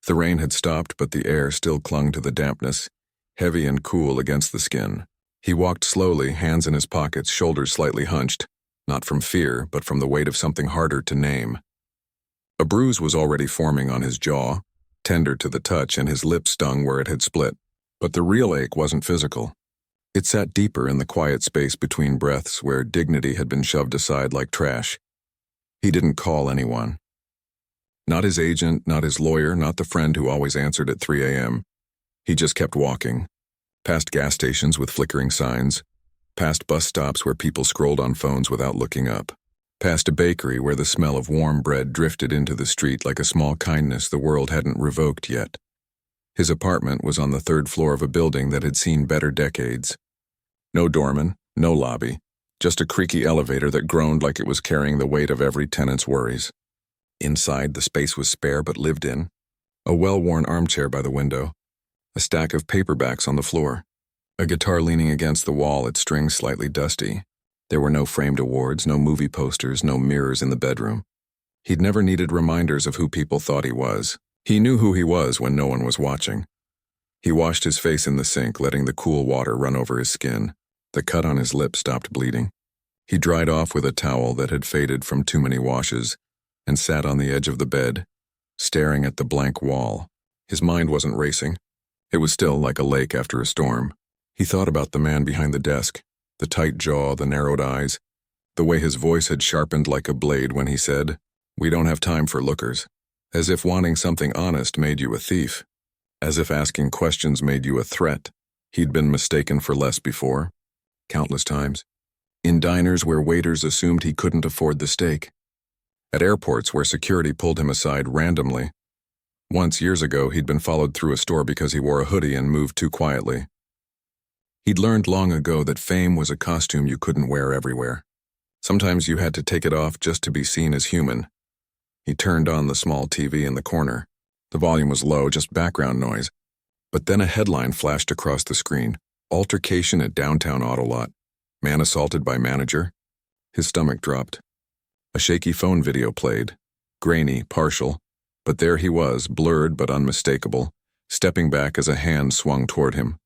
The rain had stopped, but the air still clung to the dampness, heavy and cool against the skin. He walked slowly, hands in his pockets, shoulders slightly hunched, not from fear, but from the weight of something harder to name. A bruise was already forming on his jaw, tender to the touch, and his lip stung where it had split. But the real ache wasn't physical. It sat deeper in the quiet space between breaths where dignity had been shoved aside like trash. He didn't call anyone. Not his agent, not his lawyer, not the friend who always answered at 3 a.m. He just kept walking, past gas stations with flickering signs, past bus stops where people scrolled on phones without looking up, past a bakery where the smell of warm bread drifted into the street like a small kindness the world hadn't revoked yet. His apartment was on the third floor of a building that had seen better decades. No doorman, no lobby, just a creaky elevator that groaned like it was carrying the weight of every tenant's worries. Inside, the space was spare but lived in. A well-worn armchair by the window, a stack of paperbacks on the floor, a guitar leaning against the wall, its strings slightly dusty. There were no framed awards, no movie posters, no mirrors in the bedroom. He'd never needed reminders of who people thought he was. He knew who he was when no one was watching. He washed his face in the sink, letting the cool water run over his skin. The cut on his lip stopped bleeding. He dried off with a towel that had faded from too many washes and sat on the edge of the bed, staring at the blank wall. His mind wasn't racing. It was still like a lake after a storm. He thought about the man behind the desk, the tight jaw, the narrowed eyes, the way his voice had sharpened like a blade when he said, "We don't have time for lookers," as if wanting something honest made you a thief, as if asking questions made you a threat. He'd been mistaken for less before, countless times, in diners where waiters assumed he couldn't afford the steak, at airports where security pulled him aside randomly. Once, years ago, he'd been followed through a store because he wore a hoodie and moved too quietly. He'd learned long ago that fame was a costume you couldn't wear everywhere. Sometimes you had to take it off just to be seen as human. He turned on the small TV in the corner. The volume was low, just background noise. But then a headline flashed across the screen. Altercation at downtown auto lot. Man assaulted by manager. His stomach dropped. A shaky phone video played. Grainy, partial. But there he was, blurred but unmistakable, stepping back as a hand swung toward him.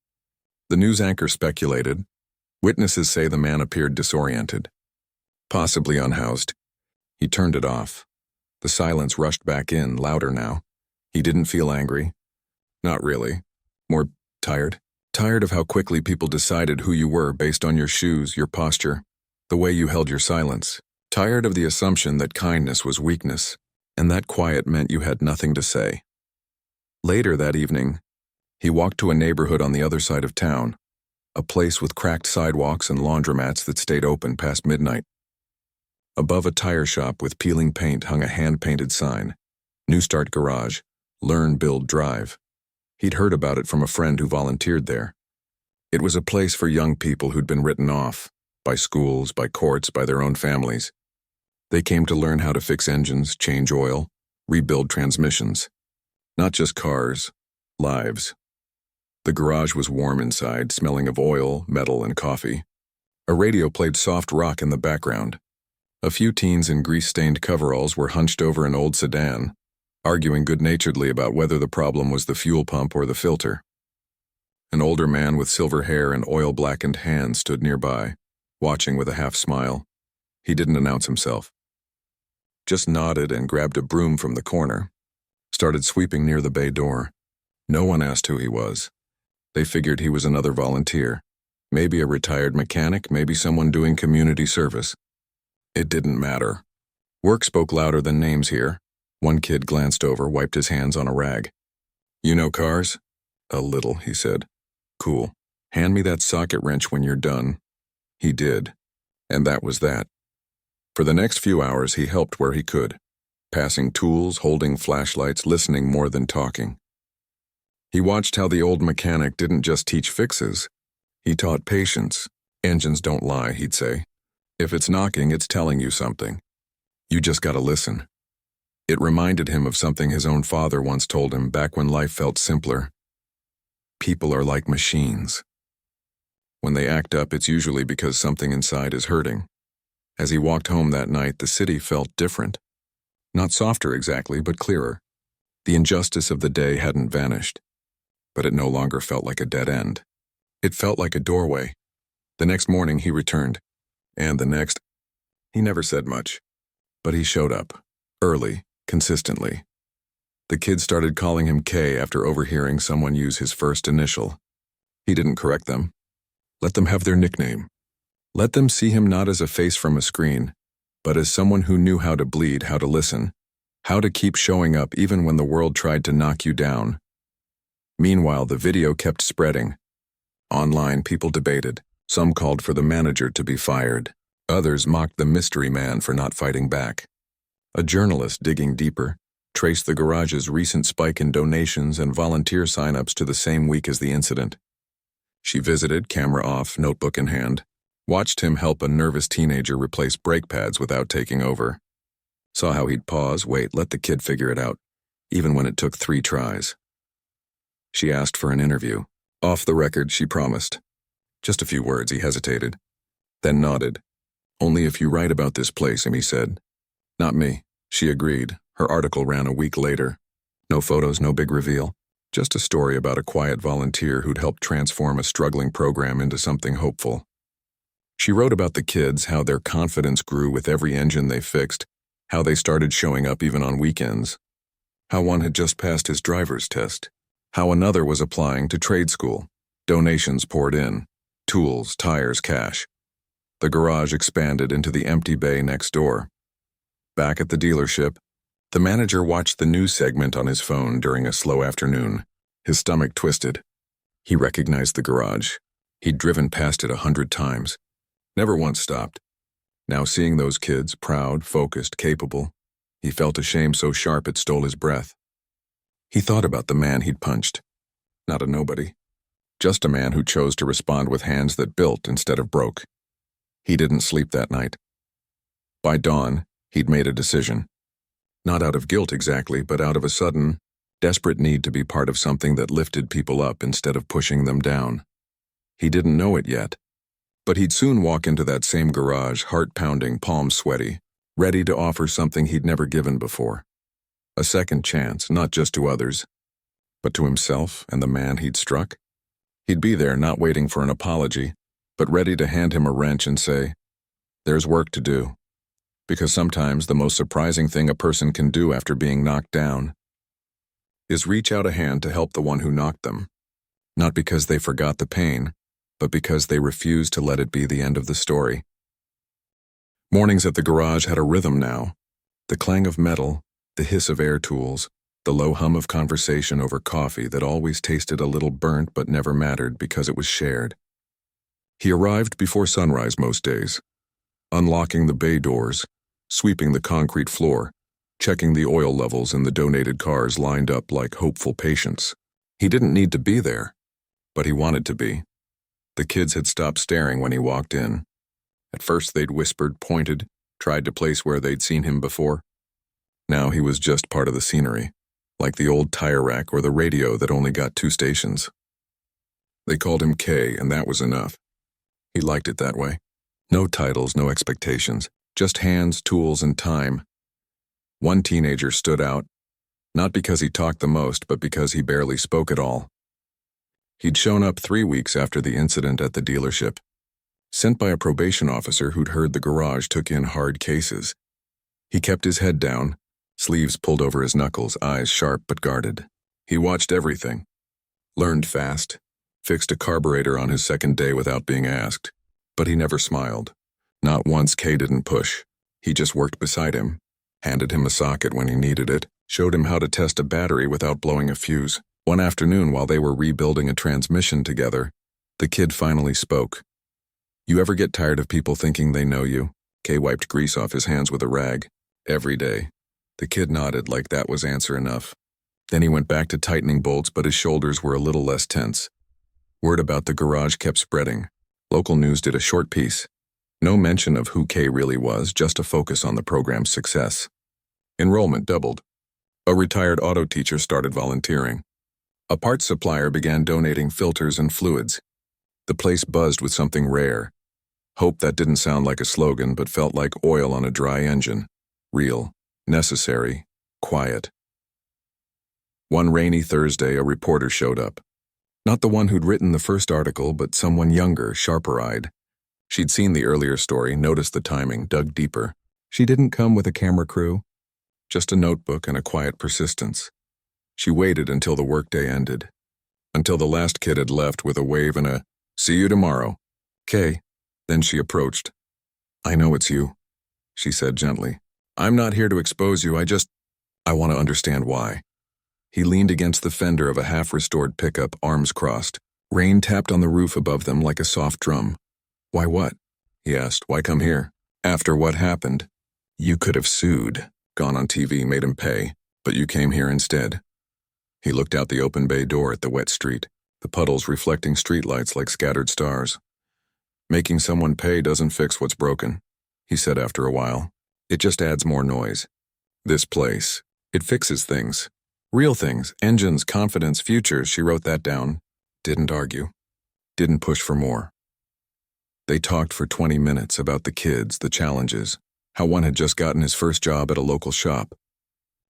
The news anchor speculated. Witnesses say the man appeared disoriented, possibly unhoused. He turned it off. The silence rushed back in, louder now. He didn't feel angry. Not really. More tired. Tired of how quickly people decided who you were based on your shoes, your posture, the way you held your silence. Tired of the assumption that kindness was weakness, and that quiet meant you had nothing to say. Later that evening, he walked to a neighborhood on the other side of town, a place with cracked sidewalks and laundromats that stayed open past midnight. Above a tire shop with peeling paint hung a hand-painted sign, New Start Garage, Learn, Build, Drive. He'd heard about it from a friend who volunteered there. It was a place for young people who'd been written off, by schools, by courts, by their own families. They came to learn how to fix engines, change oil, rebuild transmissions. Not just cars, lives. The garage was warm inside, smelling of oil, metal, and coffee. A radio played soft rock in the background. A few teens in grease-stained coveralls were hunched over an old sedan, arguing good-naturedly about whether the problem was the fuel pump or the filter. An older man with silver hair and oil-blackened hands stood nearby, watching with a half-smile. He didn't announce himself. Just nodded and grabbed a broom from the corner. Started sweeping near the bay door. No one asked who he was. They figured he was another volunteer. Maybe a retired mechanic, maybe someone doing community service. It didn't matter. Work spoke louder than names here. One kid glanced over, wiped his hands on a rag. "You know cars?" "A little," he said. "Cool. Hand me that socket wrench when you're done." He did. And that was that. For the next few hours, he helped where he could, passing tools, holding flashlights, listening more than talking. He watched how the old mechanic didn't just teach fixes. He taught patience. Engines don't lie, he'd say. If it's knocking, it's telling you something. You just gotta listen. It reminded him of something his own father once told him back when life felt simpler. People are like machines. When they act up, it's usually because something inside is hurting. As he walked home that night, the city felt different. Not softer exactly, but clearer. The injustice of the day hadn't vanished, but it no longer felt like a dead end. It felt like a doorway. The next morning he returned, and the next. He never said much, but he showed up, early, consistently. The kids started calling him K after overhearing someone use his first initial. He didn't correct them. Let them have their nickname. Let them see him not as a face from a screen, but as someone who knew how to bleed, how to listen, how to keep showing up even when the world tried to knock you down. Meanwhile, the video kept spreading. Online, people debated. Some called for the manager to be fired. Others mocked the mystery man for not fighting back. A journalist, digging deeper, traced the garage's recent spike in donations and volunteer sign-ups to the same week as the incident. She visited, camera off, notebook in hand, watched him help a nervous teenager replace brake pads without taking over. Saw how he'd pause, wait, let the kid figure it out, even when it took 3 tries. She asked for an interview. Off the record, she promised. Just a few words, he hesitated, then nodded. Only if you write about this place, he said. Not me, she agreed. Her article ran a week later. No photos, no big reveal. Just a story about a quiet volunteer who'd helped transform a struggling program into something hopeful. She wrote about the kids, how their confidence grew with every engine they fixed, how they started showing up even on weekends, how one had just passed his driver's test, how another was applying to trade school. Donations poured in, tools, tires, cash. The garage expanded into the empty bay next door. Back at the dealership, the manager watched the news segment on his phone during a slow afternoon. His stomach twisted. He recognized the garage. He'd driven past it 100 times. Never once stopped. Now seeing those kids, proud, focused, capable, he felt a shame so sharp it stole his breath. He thought about the man he'd punched. Not a nobody. Just a man who chose to respond with hands that built instead of broke. He didn't sleep that night. By dawn, he'd made a decision. Not out of guilt exactly, but out of a sudden, desperate need to be part of something that lifted people up instead of pushing them down. He didn't know it yet, but he'd soon walk into that same garage, heart-pounding, palms sweaty, ready to offer something he'd never given before. A second chance, not just to others, but to himself and the man he'd struck. He'd be there, not waiting for an apology, but ready to hand him a wrench and say, "There's work to do." Because sometimes the most surprising thing a person can do after being knocked down is reach out a hand to help the one who knocked them, not because they forgot the pain, but because they refused to let it be the end of the story. Mornings at the garage had a rhythm now. The clang of metal, the hiss of air tools, the low hum of conversation over coffee that always tasted a little burnt but never mattered because it was shared. He arrived before sunrise most days, unlocking the bay doors, sweeping the concrete floor, checking the oil levels in the donated cars lined up like hopeful patients. He didn't need to be there, but he wanted to be. The kids had stopped staring when he walked in. At first they'd whispered, pointed, tried to place where they'd seen him before. Now he was just part of the scenery, like the old tire rack or the radio that only got 2 stations. They called him K, and that was enough. He liked it that way. No titles, no expectations, just hands, tools, and time. One teenager stood out, not because he talked the most, but because he barely spoke at all. He'd shown up 3 weeks after the incident at the dealership. Sent by a probation officer who'd heard the garage took in hard cases. He kept his head down, sleeves pulled over his knuckles, eyes sharp but guarded. He watched everything. Learned fast. Fixed a carburetor on his second day without being asked. But he never smiled. Not once Kay didn't push. He just worked beside him, handed him a socket when he needed it, showed him how to test a battery without blowing a fuse. One afternoon while they were rebuilding a transmission together, the kid finally spoke. "You ever get tired of people thinking they know you?" Kay wiped grease off his hands with a rag. "Every day." The kid nodded like that was answer enough. Then he went back to tightening bolts, but his shoulders were a little less tense. Word about the garage kept spreading. Local news did a short piece. No mention of who Kay really was, just a focus on the program's success. Enrollment doubled. A retired auto teacher started volunteering. A parts supplier began donating filters and fluids. The place buzzed with something rare. Hope that didn't sound like a slogan, but felt like oil on a dry engine. Real, necessary, quiet. One rainy Thursday, a reporter showed up. Not the one who'd written the first article, but someone younger, sharper-eyed. She'd seen the earlier story, noticed the timing, dug deeper. She didn't come with a camera crew, just a notebook and a quiet persistence. She waited until the workday ended, until the last kid had left with a wave and a, "See you tomorrow, Kay." Then she approached. "I know it's you," she said gently. "I'm not here to expose you, I want to understand why." He leaned against the fender of a half-restored pickup, arms crossed. Rain tapped on the roof above them like a soft drum. "Why what?" he asked. "Why come here? After what happened? You could have sued, gone on TV, made him pay, but you came here instead." He looked out the open bay door at the wet street, the puddles reflecting streetlights like scattered stars. "Making someone pay doesn't fix what's broken," he said after a while. "It just adds more noise. This place, it fixes things. Real things, engines, confidence, futures." She wrote that down. Didn't argue. Didn't push for more. They talked for 20 minutes about the kids, the challenges, how one had just gotten his first job at a local shop.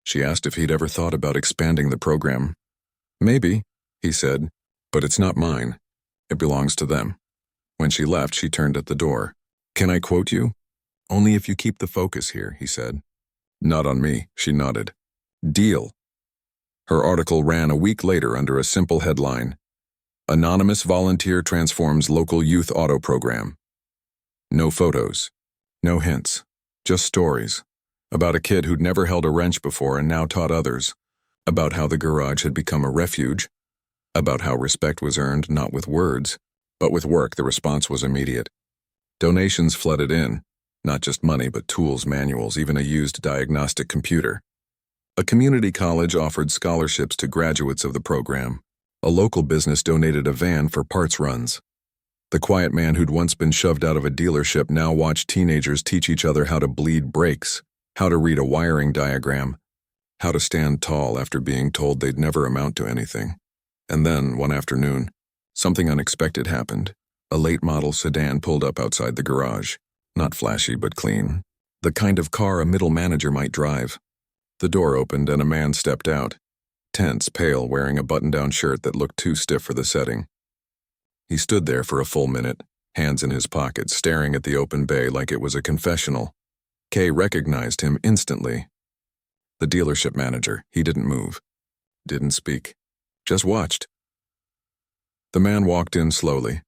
She asked if he'd ever thought about expanding the program. "Maybe," he said, "but it's not mine. It belongs to them." When she left, she turned at the door. "Can I quote you?" "Only if you keep the focus here," he said. "Not on me," she nodded. "Deal." Her article ran a week later under a simple headline: "Anonymous Volunteer Transforms Local Youth Auto Program." No photos, no hints, just stories. About a kid who'd never held a wrench before and now taught others. About how the garage had become a refuge. About how respect was earned not with words, but with work. The response was immediate. Donations flooded in, not just money but tools, manuals, even a used diagnostic computer. A community college offered scholarships to graduates of the program. A local business donated a van for parts runs. The quiet man who'd once been shoved out of a dealership now watched teenagers teach each other how to bleed brakes, how to read a wiring diagram, how to stand tall after being told they'd never amount to anything. And then, one afternoon, something unexpected happened. A late-model sedan pulled up outside the garage. Not flashy, but clean. The kind of car a middle manager might drive. The door opened and a man stepped out, tense, pale, wearing a button-down shirt that looked too stiff for the setting. He stood there for a full minute, hands in his pockets, staring at the open bay like it was a confessional. Kay recognized him instantly. The dealership manager. He didn't move. Didn't speak. Just watched. The man walked in slowly,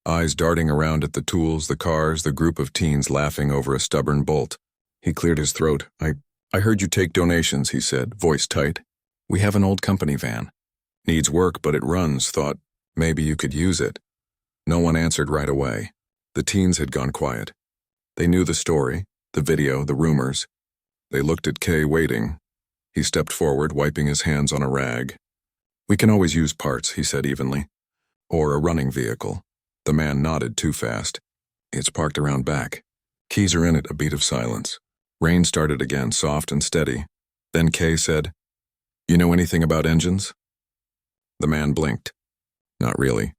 eyes darting around at the tools, the cars, the group of teens laughing over a stubborn bolt. He cleared his throat. I heard you take donations," he said, voice tight. "We have an old company van. Needs work, but it runs. Thought maybe you could use it." No one answered right away. The teens had gone quiet. They knew the story, the video, the rumors. They looked at Kay, waiting. He stepped forward, wiping his hands on a rag. "We can always use parts," he said evenly. "Or a running vehicle." The man nodded too fast. "It's parked around back. Keys are in it." A beat of silence. Rain started again, soft and steady. Then Kay said, "You know anything about engines?" The man blinked. "Not really.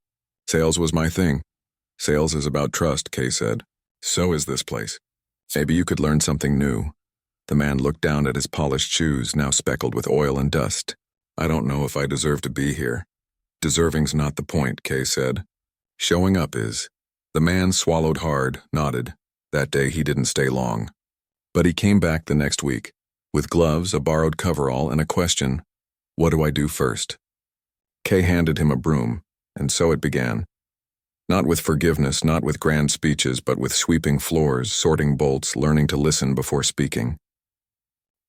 Sales was my thing." "Sales is about trust," Kay said. "So is this place. Maybe you could learn something new." The man looked down at his polished shoes, now speckled with oil and dust. "I don't know if I deserve to be here." "Deserving's not the point," Kay said. "Showing up is." The man swallowed hard, nodded. That day he didn't stay long. But he came back the next week, with gloves, a borrowed coverall, and a question: "What do I do first?" Kay handed him a broom, and so it began. Not with forgiveness, not with grand speeches, but with sweeping floors, sorting bolts, learning to listen before speaking.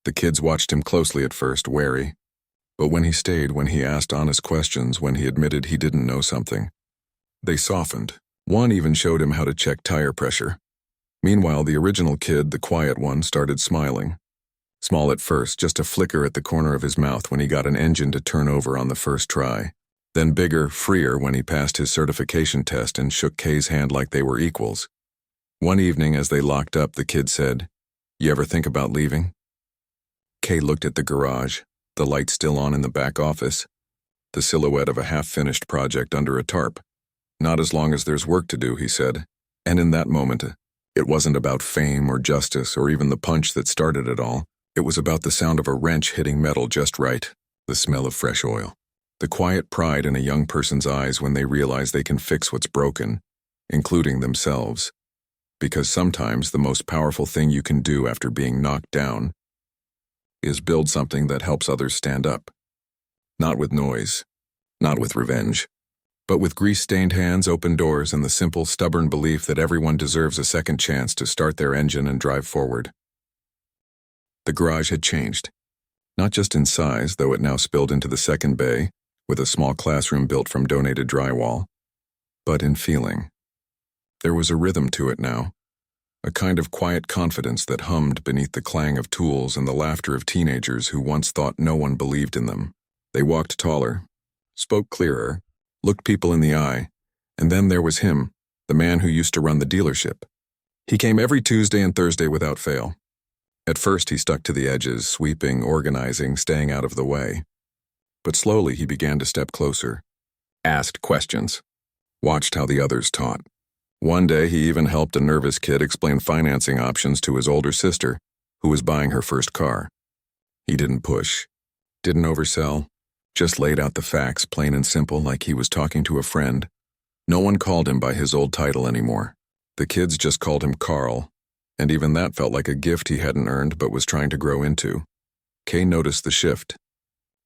The kids watched him closely at first, wary. But when he stayed, when he asked honest questions, when he admitted he didn't know something, they softened. One even showed him how to check tire pressure. Meanwhile, the original kid, the quiet one, started smiling. Small at first, just a flicker at the corner of his mouth when he got an engine to turn over on the first try. Then bigger, freer when he passed his certification test and shook Kay's hand like they were equals. One evening as they locked up, the kid said, "You ever think about leaving?" Kay looked at the garage, the light still on in the back office, the silhouette of a half-finished project under a tarp. "Not as long as there's work to do," he said. And in that moment, it wasn't about fame or justice or even the punch that started it all. It was about the sound of a wrench hitting metal just right. the smell of fresh oil, the quiet pride in a young person's eyes when they realize they can fix what's broken, including themselves. Because sometimes the most powerful thing you can do after being knocked down is build something that helps others stand up. Not with noise, not with revenge, but with grease-stained hands, open doors, and the simple, stubborn belief that everyone deserves a second chance to start their engine and drive forward. The garage had changed. Not just in size, though it now spilled into the second bay, with a small classroom built from donated drywall, but in feeling. There was a rhythm to it now, a kind of quiet confidence that hummed beneath the clang of tools and the laughter of teenagers who once thought no one believed in them. They walked taller, spoke clearer, looked people in the eye, and then there was him, the man who used to run the dealership. He came every Tuesday and Thursday without fail. At first he stuck to the edges, sweeping, organizing, staying out of the way. But slowly he began to step closer, asked questions, watched how the others taught. One day he even helped a nervous kid explain financing options to his older sister, who was buying her first car. He didn't push, didn't oversell, just laid out the facts plain and simple like he was talking to a friend. No one called him by his old title anymore. The kids just called him Carl, and even that felt like a gift he hadn't earned but was trying to grow into. Kay noticed the shift.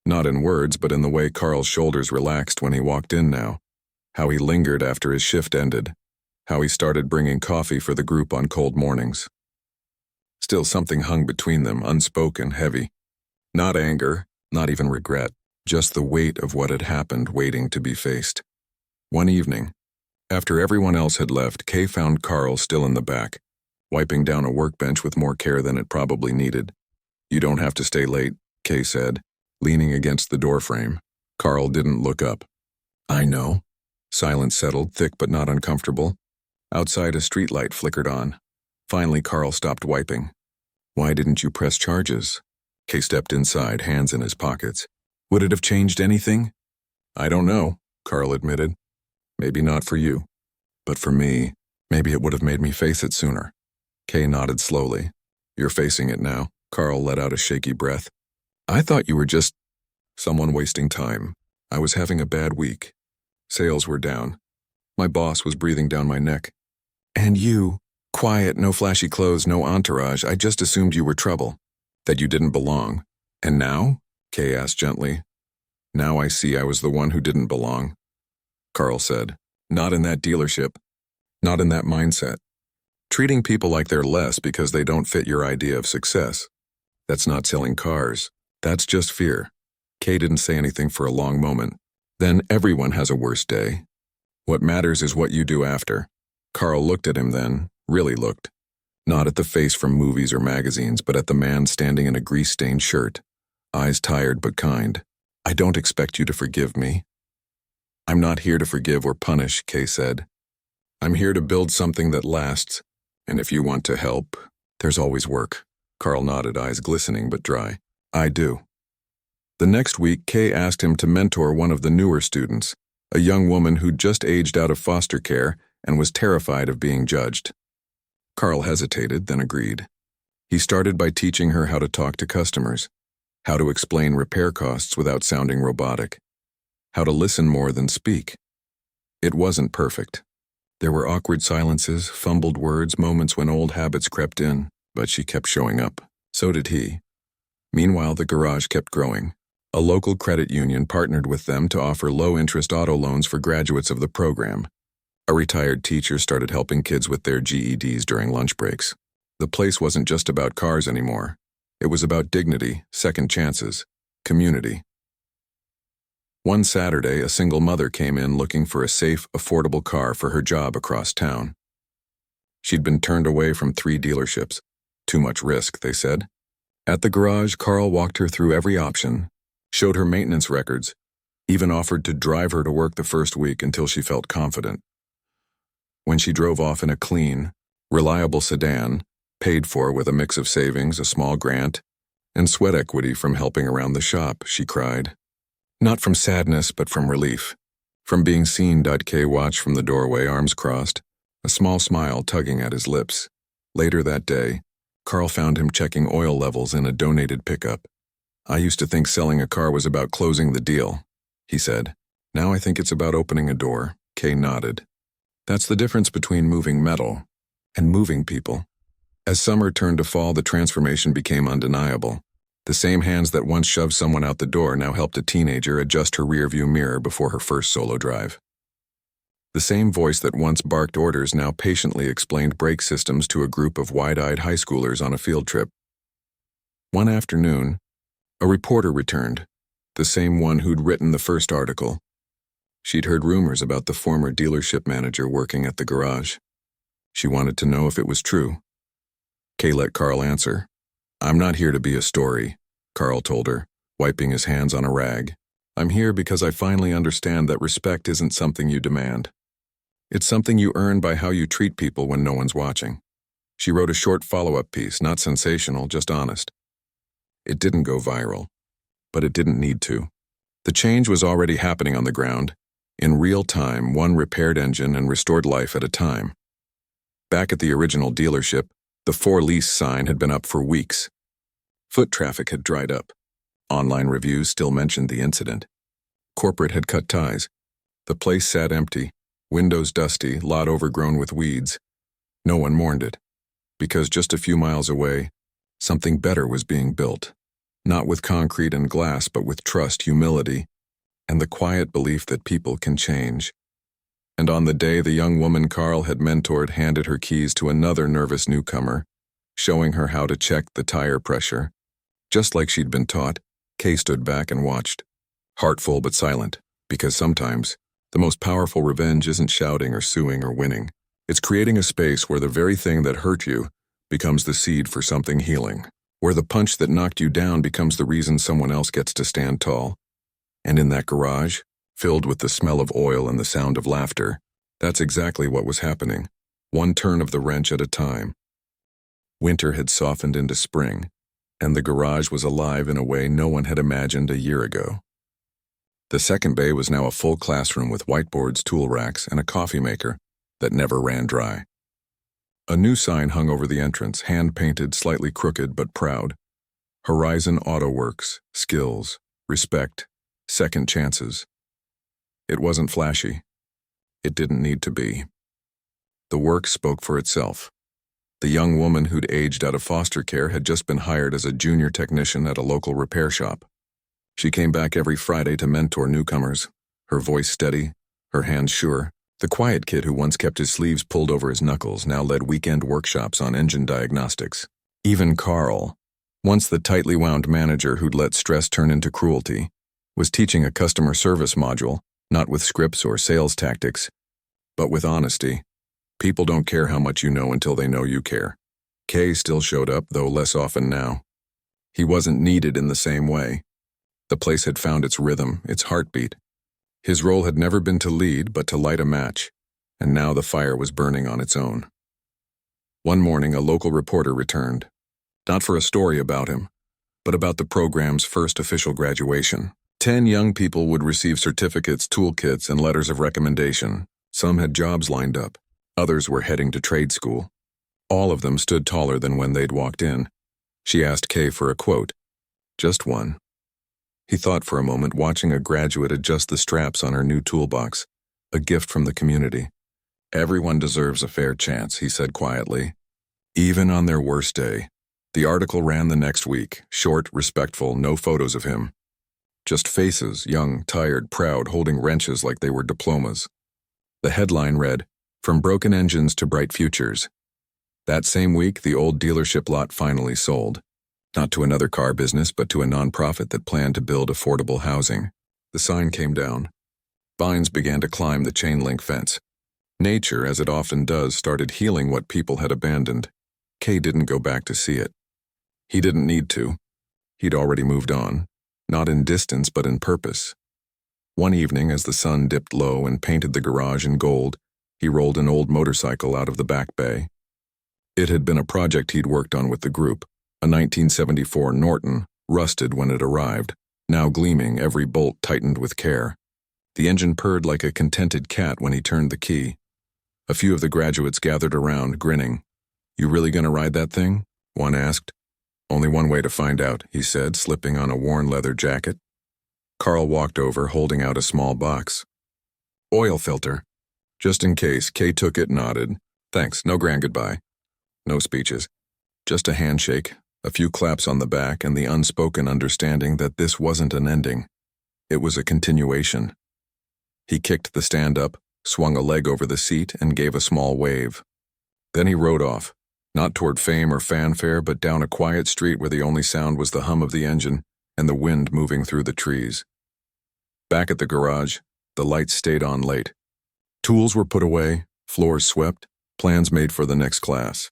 Not in words, but in the way Carl's shoulders relaxed when he walked in now, how he lingered after his shift ended, how he started bringing coffee for the group on cold mornings. Still something hung between them, unspoken, heavy. Not anger, not even regret, just the weight of what had happened waiting to be faced. One evening, after everyone else had left, Kay found Carl still in the back, wiping down a workbench with more care than it probably needed. "You don't have to stay late," Kay said, leaning against the doorframe. Carl didn't look up. "I know." Silence settled, thick but not uncomfortable. Outside, a streetlight flickered on. Finally, Carl stopped wiping. "Why didn't you press charges?" Kay stepped inside, hands in his pockets. "Would it have changed anything?" "I don't know," Carl admitted. "Maybe not for you. But for me, maybe it would have made me face it sooner." Kay nodded slowly. "You're facing it now." Carl let out a shaky breath. "I thought you were just someone wasting time. I was having a bad week. Sales were down. My boss was breathing down my neck. And you, quiet, no flashy clothes, no entourage. I just assumed you were trouble, that you didn't belong. And now?" Kay asked gently. "Now I see I was the one who didn't belong," Carl said. "Not in that dealership. Not in that mindset. Treating people like they're less because they don't fit your idea of success. That's not selling cars. That's just fear." Kay didn't say anything for a long moment. "Then everyone has a worse day. What matters is what you do after." Carl looked at him then, really looked. Not at the face from movies or magazines, but at the man standing in a grease-stained shirt, eyes tired but kind. "I don't expect you to forgive me." "I'm not here to forgive or punish," Kay said. "I'm here to build something that lasts, and if you want to help, there's always work." Carl nodded, eyes glistening but dry. "I do." The next week, Kay asked him to mentor one of the newer students, a young woman who'd just aged out of foster care and was terrified of being judged. Carl hesitated, then agreed. He started by teaching her how to talk to customers, how to explain repair costs without sounding robotic, how to listen more than speak. It wasn't perfect. There were awkward silences, fumbled words, moments when old habits crept in, but she kept showing up. So did he. Meanwhile, the garage kept growing. A local credit union partnered with them to offer low-interest auto loans for graduates of the program. A retired teacher started helping kids with their GEDs during lunch breaks. The place wasn't just about cars anymore. It was about dignity, second chances, community. One Saturday, a single mother came in looking for a safe, affordable car for her job across town. She'd been turned away from 3 dealerships. Too much risk, they said. At the garage, Carl walked her through every option, showed her maintenance records, even offered to drive her to work the first week until she felt confident. When she drove off in a clean, reliable sedan, paid for with a mix of savings, a small grant, and sweat equity from helping around the shop, she cried. Not from sadness, but from relief. From being seen, Kay watched from the doorway, arms crossed, a small smile tugging at his lips. Later that day, Carl found him checking oil levels in a donated pickup. "I used to think selling a car was about closing the deal," he said. "Now I think it's about opening a door." Kay nodded. "That's the difference between moving metal and moving people." As summer turned to fall, the transformation became undeniable. The same hands that once shoved someone out the door now helped a teenager adjust her rearview mirror before her first solo drive. The same voice that once barked orders now patiently explained brake systems to a group of wide-eyed high schoolers on a field trip. One afternoon, a reporter returned, the same one who'd written the first article. She'd heard rumors about the former dealership manager working at the garage. She wanted to know if it was true. Kay let Carl answer. "I'm not here to be a story," Carl told her, wiping his hands on a rag. "I'm here because I finally understand that respect isn't something you demand. It's something you earn by how you treat people when no one's watching." She wrote a short follow-up piece, not sensational, just honest. It didn't go viral, but it didn't need to. The change was already happening on the ground, in real time, one repaired engine and restored life at a time. Back at the original dealership, the for lease sign had been up for weeks. Foot traffic had dried up. Online reviews still mentioned the incident. Corporate had cut ties. The place sat empty, windows dusty, lot overgrown with weeds. No one mourned it, because just a few miles away, something better was being built. Not with concrete and glass, but with trust, humility, and the quiet belief that people can change. And on the day the young woman Carl had mentored handed her keys to another nervous newcomer, showing her how to check the tire pressure. Just like she'd been taught, Kay stood back and watched, heartful but silent, because sometimes the most powerful revenge isn't shouting or suing or winning. It's creating a space where the very thing that hurt you becomes the seed for something healing, where the punch that knocked you down becomes the reason someone else gets to stand tall. And in that garage, filled with the smell of oil and the sound of laughter, that's exactly what was happening, one turn of the wrench at a time. Winter had softened into spring, and the garage was alive in a way no one had imagined a year ago. The second bay was now a full classroom with whiteboards, tool racks, and a coffee maker that never ran dry. A new sign hung over the entrance, hand-painted, slightly crooked but proud. Horizon Auto Works, skills, respect, second chances. It wasn't flashy. It didn't need to be. The work spoke for itself. The young woman who'd aged out of foster care had just been hired as a junior technician at a local repair shop. She came back every Friday to mentor newcomers, her voice steady, her hands sure. The quiet kid who once kept his sleeves pulled over his knuckles now led weekend workshops on engine diagnostics. Even Carl, once the tightly wound manager who'd let stress turn into cruelty, was teaching a customer service module, not with scripts or sales tactics, but with honesty. People don't care how much you know until they know you care. Kay still showed up, though less often now. He wasn't needed in the same way. The place had found its rhythm, its heartbeat. His role had never been to lead, but to light a match, and now the fire was burning on its own. One morning, a local reporter returned, not for a story about him, but about the program's first official graduation. 10 young people would receive certificates, toolkits, and letters of recommendation. Some had jobs lined up. Others were heading to trade school. All of them stood taller than when they'd walked in. She asked Kay for a quote. Just one. He thought for a moment, watching a graduate adjust the straps on her new toolbox, a gift from the community. "Everyone deserves a fair chance," he said quietly. Even on their worst day. The article ran the next week, short, respectful, no photos of him. Just faces, young, tired, proud, holding wrenches like they were diplomas. The headline read, "From broken engines to bright futures." That same week, the old dealership lot finally sold. Not to another car business, but to a nonprofit that planned to build affordable housing. The sign came down. Vines began to climb the chain-link fence. Nature, as it often does, started healing what people had abandoned. Kay didn't go back to see it. He didn't need to. He'd already moved on, not in distance but in purpose. One evening, as the sun dipped low and painted the garage in gold, he rolled an old motorcycle out of the back bay. It had been a project he'd worked on with the group, a 1974 Norton, rusted when it arrived, now gleaming, every bolt tightened with care. The engine purred like a contented cat when he turned the key. A few of the graduates gathered around, grinning. "You really gonna ride that thing?" one asked. Only one way to find out, he said, slipping on a worn leather jacket. Carl walked over, holding out a small box. Oil filter. Just in case, Kay took it, nodded. Thanks, no grand goodbye. No speeches. Just a handshake, a few claps on the back, and the unspoken understanding that this wasn't an ending. It was a continuation. He kicked the stand up, swung a leg over the seat, and gave a small wave. Then he rode off, not toward fame or fanfare, but down a quiet street where the only sound was the hum of the engine and the wind moving through the trees. Back at the garage, the lights stayed on late. Tools were put away, floors swept, plans made for the next class.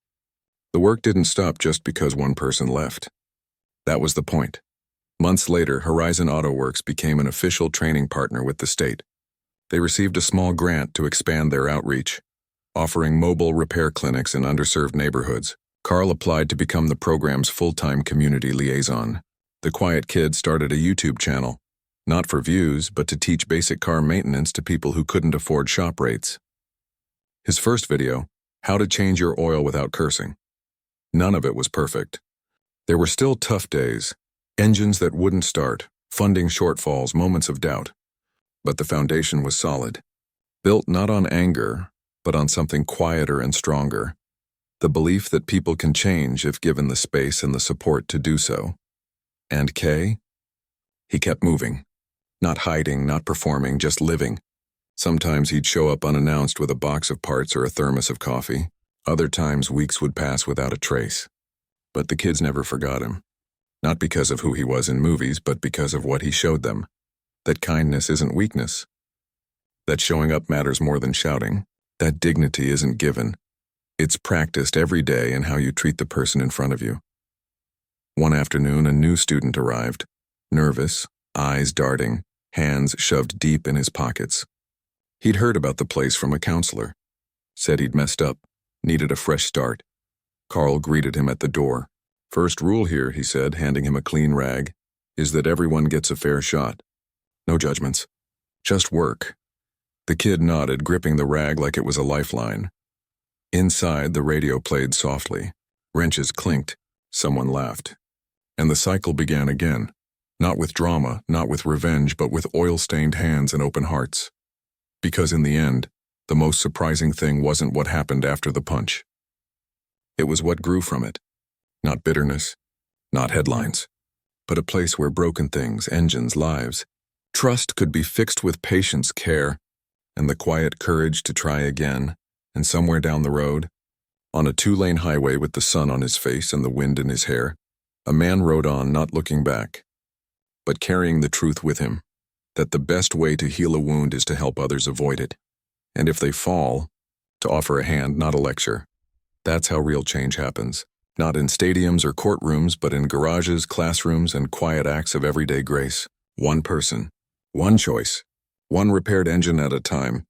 The work didn't stop just because one person left. That was the point. Months later, Horizon Auto Works became an official training partner with the state. They received a small grant to expand their outreach, offering mobile repair clinics in underserved neighborhoods. Carl applied to become the program's full-time community liaison. The quiet kid started a YouTube channel, not for views, but to teach basic car maintenance to people who couldn't afford shop rates. His first video, How to Change Your Oil Without Cursing. None of it was perfect. There were still tough days, engines that wouldn't start, funding shortfalls, moments of doubt. But the foundation was solid, built not on anger, but on something quieter and stronger. The belief that people can change if given the space and the support to do so. And Kay? He kept moving. Not hiding, not performing, just living. Sometimes he'd show up unannounced with a box of parts or a thermos of coffee. Other times weeks would pass without a trace. But the kids never forgot him. Not because of who he was in movies, but because of what he showed them. That kindness isn't weakness. That showing up matters more than shouting. That dignity isn't given. It's practiced every day in how you treat the person in front of you. One afternoon, a new student arrived, nervous, eyes darting, hands shoved deep in his pockets. He'd heard about the place from a counselor. Said he'd messed up, needed a fresh start. Carl greeted him at the door. First rule here, he said, handing him a clean rag, is that everyone gets a fair shot. No judgments. Just work. The kid nodded, gripping the rag like it was a lifeline. Inside, the radio played softly. Wrenches clinked. Someone laughed. And the cycle began again. Not with drama, not with revenge, but with oil-stained hands and open hearts. Because in the end, the most surprising thing wasn't what happened after the punch. It was what grew from it. Not bitterness, not headlines, but a place where broken things, engines, lives, trust could be fixed with patience, care, and the quiet courage to try again. And somewhere down the road, on a 2-lane highway with the sun on his face and the wind in his hair, a man rode on, not looking back, but carrying the truth with him, that the best way to heal a wound is to help others avoid it. And if they fall, to offer a hand, not a lecture. That's how real change happens. Not in stadiums or courtrooms, but in garages, classrooms, and quiet acts of everyday grace. One person, one choice, one repaired engine at a time.